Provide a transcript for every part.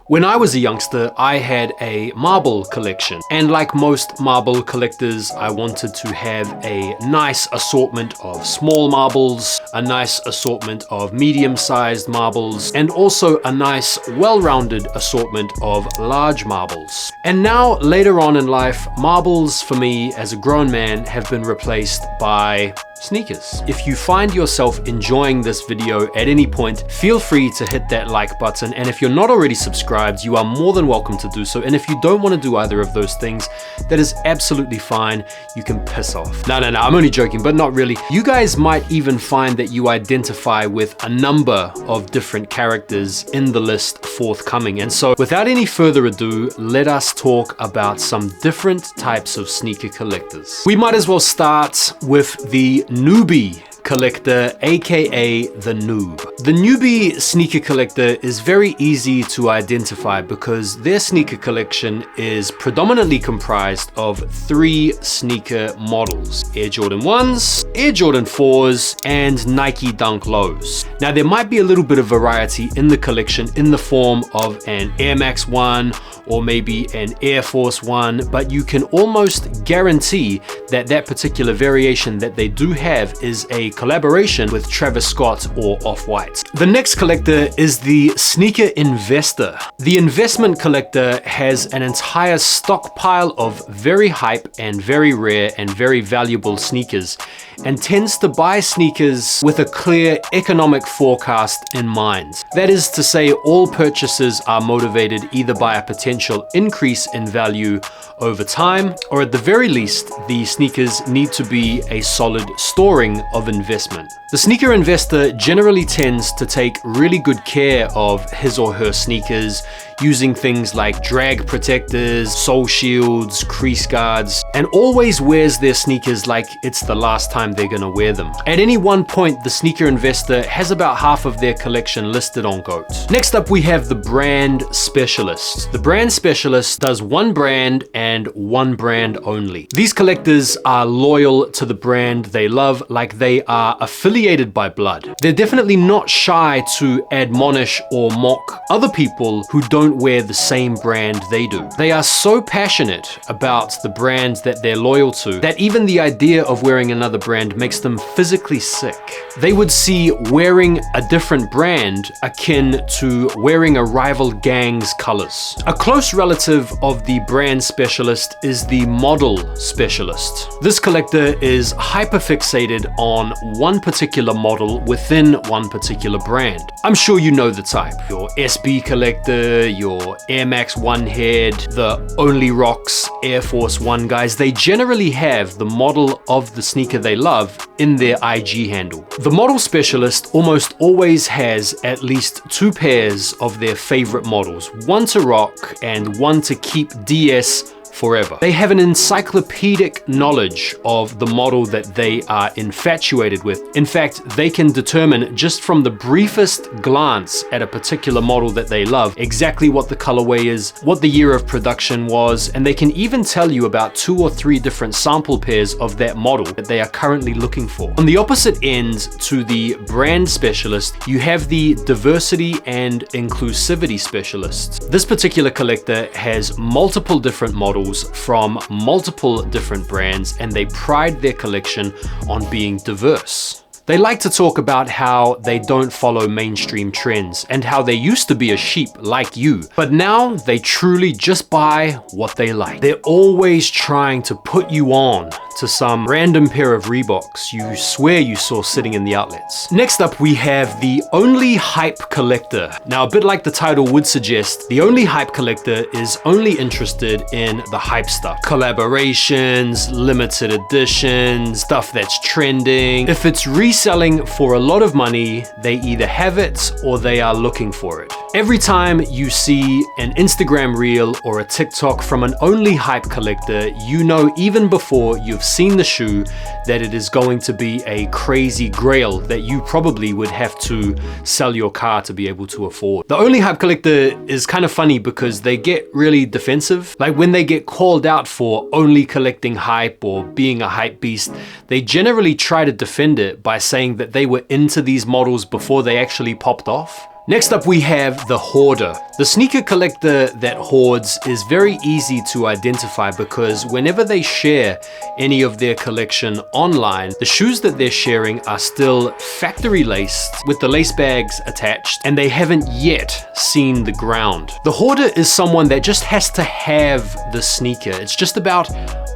When I was a youngster, I had a marble collection, and like most marble collectors, I wanted to have a nice assortment of small marbles, a nice assortment of medium-sized marbles, and also a nice, well-rounded assortment of large marbles. And now, later on in life, marbles for me as a grown man have been replaced by sneakers. If you find yourself enjoying this video at any point, feel free to hit that like button, and if you're not already subscribed, you are more than welcome to do so. And if you don't want to do either of those things, that is absolutely fine. You can piss off. No, I'm only joking, but not really. You guys might even find that you identify with a number of different characters in the list forthcoming. And so without any further ado, let us talk about some different types of sneaker collectors. We might as well start with the newbie collector, aka the noob. The newbie sneaker collector is very easy to identify because their sneaker collection is predominantly comprised of 3 sneaker models: Air Jordan 1s, Air Jordan 4s, and Nike Dunk Lows. Now there might be a little bit of variety in the collection in the form of an Air Max 1 or maybe an Air Force 1, but you can almost guarantee that that particular variation that they do have is a collaboration with Travis Scott or Off-White. The next collector is the sneaker investor. The investment collector has an entire stockpile of very hype and very rare and very valuable sneakers, and tends to buy sneakers with a clear economic forecast in mind. That is to say, all purchases are motivated either by a potential increase in value over time, or at the very least, the sneakers need to be a solid storing of investment. The sneaker investor generally tends to take really good care of his or her sneakers, using things like drag protectors, sole shields, crease guards, and always wears their sneakers like it's the last time they're gonna wear them. At any one point, the sneaker investor has about half of their collection listed on GOAT. Next up, we have the brand specialist. The brand specialist does one brand and one brand only. These collectors are loyal to the brand they love, like they are affiliated by blood. They're definitely not shy to admonish or mock other people who don't wear the same brand they do. They are so passionate about the brand that they're loyal to that even the idea of wearing another brand makes them physically sick. They would see wearing a different brand akin to wearing a rival gang's colors. A close relative of the brand specialist is the model specialist. This collector is hyperfixated on one particular model within one particular brand. I'm sure you know the type. Your SB collector, your Air Max 1 head, the Only Rocks Air Force 1 guys, they generally have the model of the sneaker they love in their IG handle. The model specialist almost always has at least 2 pairs of their favorite models, one to rock and one to keep DS forever. They have an encyclopedic knowledge of the model that they are infatuated with. In fact, they can determine just from the briefest glance at a particular model that they love exactly what the colorway is, what the year of production was, and they can even tell you about 2 or 3 different sample pairs of that model that they are currently looking for. On the opposite end to the brand specialist, you have the diversity and inclusivity specialist. This particular collector has multiple different models from multiple different brands, and they pride their collection on being diverse. They like to talk about how they don't follow mainstream trends and how they used to be a sheep like you, but now they truly just buy what they like. They're always trying to put you on to some random pair of Reeboks you swear you saw sitting in the outlets. Next up, we have the Only Hype Collector. Now, a bit like the title would suggest, the Only Hype Collector is only interested in the hype stuff. Collaborations, limited editions, stuff that's trending. If it's reselling for a lot of money, they either have it or they are looking for it. Every time you see an Instagram reel or a TikTok from an Only Hype collector, you know even before you've seen the shoe that it is going to be a crazy grail that you probably would have to sell your car to be able to afford. The Only Hype collector is kind of funny because they get really defensive. Like when they get called out for only collecting hype or being a hype beast, they generally try to defend it by saying that they were into these models before they actually popped off. Next up we have the Hoarder. The sneaker collector that hoards is very easy to identify because whenever they share any of their collection online, the shoes that they're sharing are still factory laced with the lace bags attached, and they haven't yet seen the ground. The hoarder is someone that just has to have the sneaker. It's just about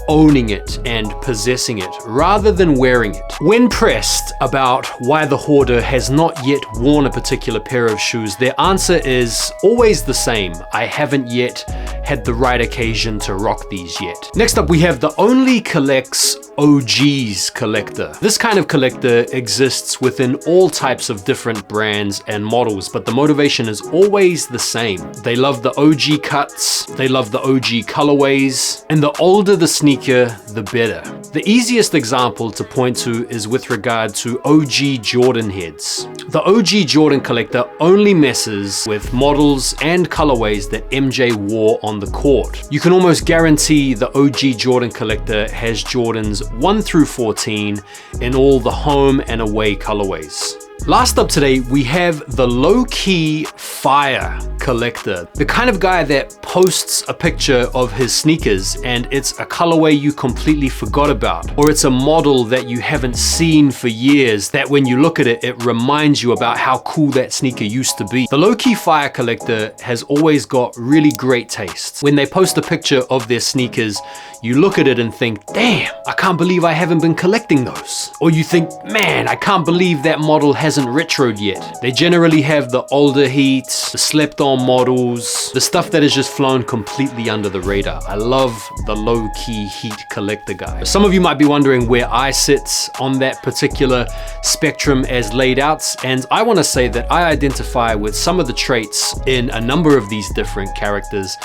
owning it and possessing it rather than wearing it. When pressed about why the hoarder has not yet worn a particular pair of shoes, their answer is always the same: I haven't yet had the right occasion to rock these yet. Next up we have the only collects OGs collector. This kind of collector exists within all types of different brands and models, but the motivation is always the same. They love the OG cuts, they love the OG colorways, and the older the sneaker, the better. The easiest example to point to is with regard to OG Jordan heads. The OG Jordan collector only messes with models and colorways that MJ wore on the court. You can almost guarantee the OG Jordan collector has Jordans 1 through 14 in all the home and away colorways. Last up today, we have the low-key fire collector. The kind of guy that posts a picture of his sneakers and it's a colorway you completely forgot about, or it's a model that you haven't seen for years that when you look at it, it reminds you about how cool that sneaker used to be. The low-key fire collector has always got really great taste. When they post a picture of their sneakers, you look at it and think, damn, I can't believe I haven't been collecting those. Or you think, man, I can't believe that model hasn't retroed yet. They generally have the older heats, the slept-on models, the stuff that has just flown completely under the radar. I love the low-key heat collector guy. Some of you might be wondering where I sit on that particular spectrum as laid out, and I want to say that I identify with some of the traits in a number of these different characters.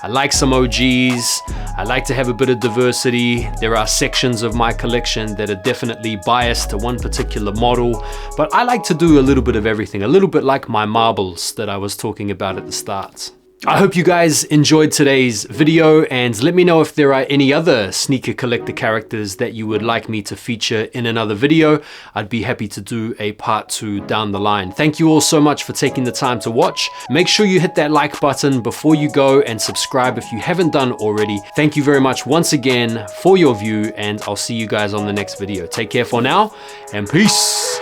I like some OGs, I like to have a bit of diversity. There are sections of my collection that are definitely biased to one particular model, but I like to do a little bit of everything, a little bit like my marbles that I was talking about at the start. I hope you guys enjoyed today's video, and let me know if there are any other sneaker collector characters that you would like me to feature in another video. I'd be happy to do a part 2 down the line. Thank you all so much for taking the time to watch. Make sure you hit that like button before you go and subscribe if you haven't done already. Thank you very much once again for your view, and I'll see you guys on the next video. Take care for now, and peace.